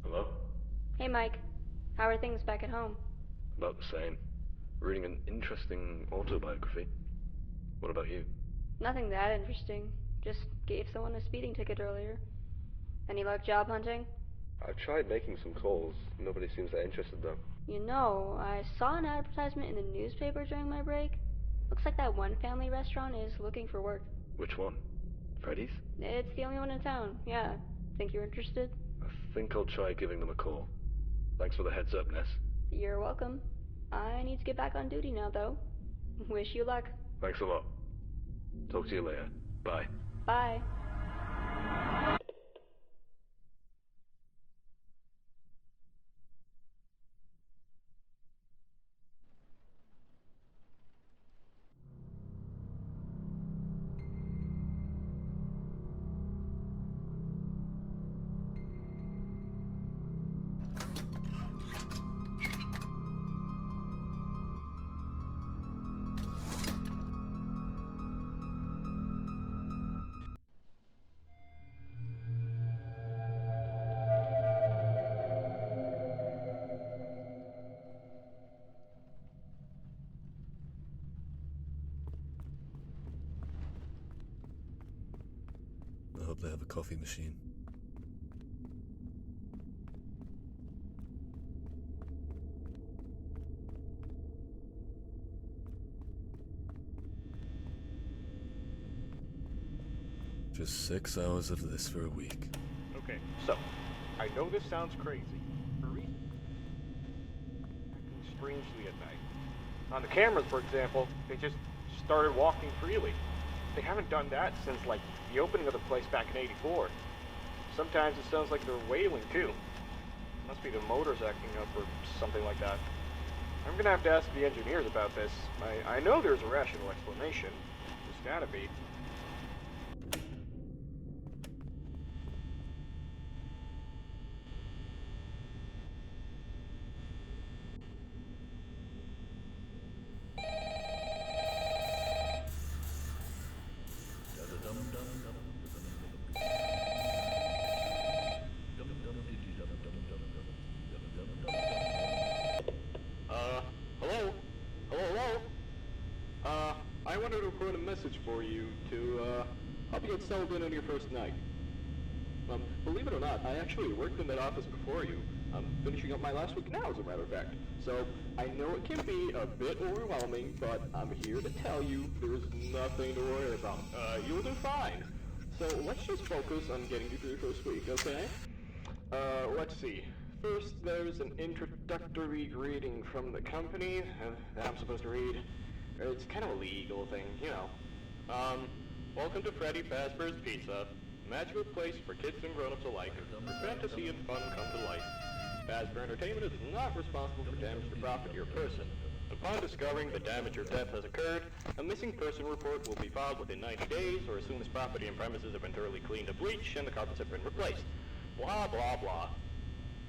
Hello? Hey Mike, how are things back at home? About the same. Reading an interesting autobiography. What about you? Nothing that interesting. Just gave someone a speeding ticket earlier. Any luck job hunting? I've tried making some calls. Nobody seems that interested though. You know, I saw an advertisement in the newspaper during my break. Looks like that one family restaurant is looking for work. Which one? Freddy's? It's the only one in town, yeah. Think you're interested? I think I'll try giving them a call. Thanks for the heads up, Ness. You're welcome. I need to get back on duty now, though. Wish you luck. Thanks a lot. Talk to you later. Bye. Bye. I hope they have a coffee machine. Just 6 hours of this for a week. Okay, so, I know this sounds crazy. For a reason, acting strangely at night. On the cameras, for example, they just started walking freely. They haven't done that since, like, the opening of the place back in '84. Sometimes it sounds like they're wailing, too. Must be the motors acting up or something like that. I'm gonna have to ask the engineers about this. I know there's a rational explanation. There's gotta be. I wanted to record a message for you to, help you get settled in on your first night. Believe it or not, I actually worked in that office before you. I'm finishing up my last week now, as a matter of fact. So, I know it can be a bit overwhelming, but I'm here to tell you there's nothing to worry about. You'll do fine. So, let's just focus on getting you through your first week, okay? Let's see. First, there's an introductory greeting from the company that I'm supposed to read. It's kind of a legal thing, you know. Welcome to Freddy Fazbear's Pizza, a magical place for kids and grown-ups alike, where fantasy and fun come to life. Fazbear Entertainment is not responsible for damage to property or person. Upon discovering that damage or death has occurred, a missing person report will be filed within 90 days, or as soon as property and premises have been thoroughly cleaned of bleach and the carpets have been replaced. Blah, blah, blah.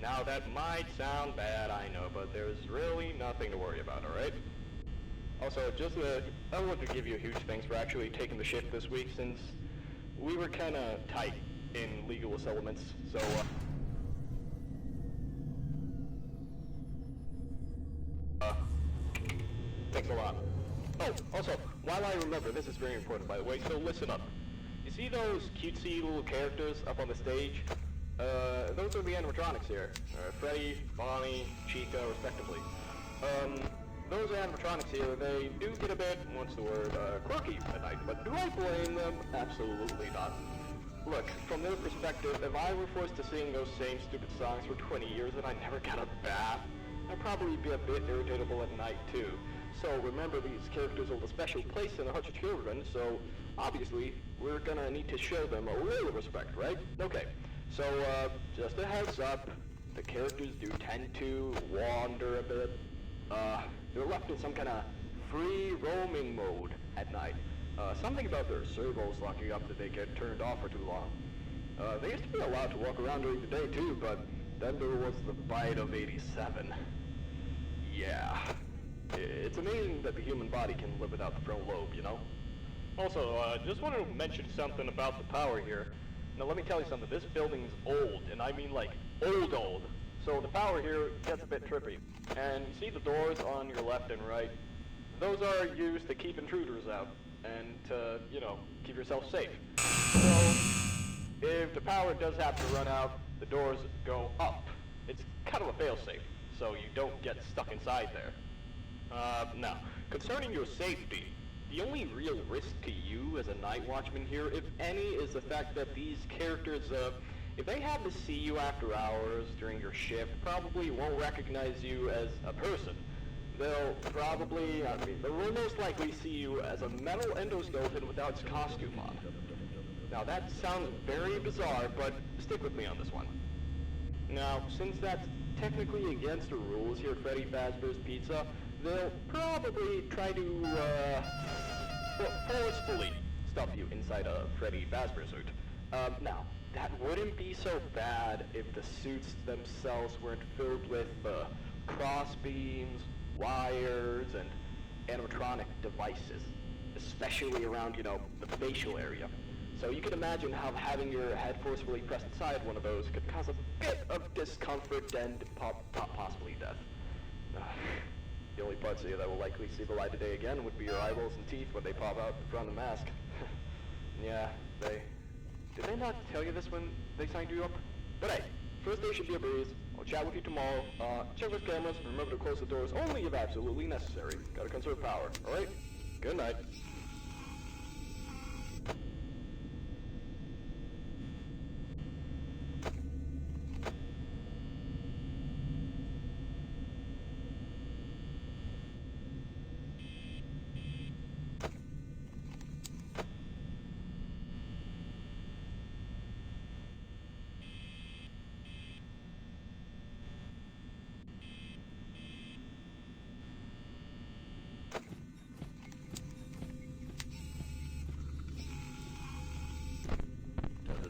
Now, that might sound bad, I know, but there's really nothing to worry about, alright? Also, I wanted to give you a huge thanks for actually taking the shift this week, since we were kinda tight in legal settlements, so, thanks a lot. Oh, also, while I remember, this is very important, by the way, so listen up. You see those cutesy little characters up on the stage? Those are the animatronics here. Freddy, Bonnie, Chica, respectively. those animatronics here, they do get a bit, what's the word, quirky at night, but do I blame them? Absolutely not. Look, from their perspective, if I were forced to sing those same stupid songs for 20 years and I never got a bath, I'd probably be a bit irritable at night too. So remember, these characters hold a special place in the hearts of children, so obviously we're gonna need to show them a little respect, right? Okay, so just a heads up, the characters do tend to wander a bit. They're left in some kind of free roaming mode at night. Something about their servos locking up that they get turned off for too long. They used to be allowed to walk around during the day too, but then there was the bite of 87. Yeah. It's amazing that the human body can live without the frontal lobe, you know? Also, just wanted to mention something about the power here. Now let me tell you something, this building's old, and I mean like old. So the power here gets a bit trippy. And you see the doors on your left and right? Those are used to keep intruders out, and to, you know, keep yourself safe. So, if the power does happen to run out, the doors go up. It's kind of a fail-safe, so you don't get stuck inside there. Now, concerning your safety, the only real risk to you as a night watchman here, if any, is the fact that these characters, if they happen to see you after hours during your shift, probably won't recognize you as a person. They'll probably, they will most likely see you as a metal endoskeleton without its costume on. Now that sounds very bizarre, but stick with me on this one. Now, since that's technically against the rules here at Freddy Fazbear's Pizza, they'll probably try to, forcefully stuff you inside a Freddy Fazbear suit. Now, that wouldn't be so bad if the suits themselves weren't filled with, cross beams, wires, and animatronic devices, especially around, you know, the facial area. So you can imagine how having your head forcefully pressed inside one of those could cause a bit of discomfort and possibly death. The only parts of you that will likely see the light of day again would be your eyeballs and teeth when they pop out from the mask. Yeah, did they not tell you this when they signed you up? But hey, first day should be a breeze. I'll chat with you tomorrow. Check those cameras and remember to close the doors only if absolutely necessary. Gotta conserve power, alright? Good night.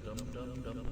Dum dum dum.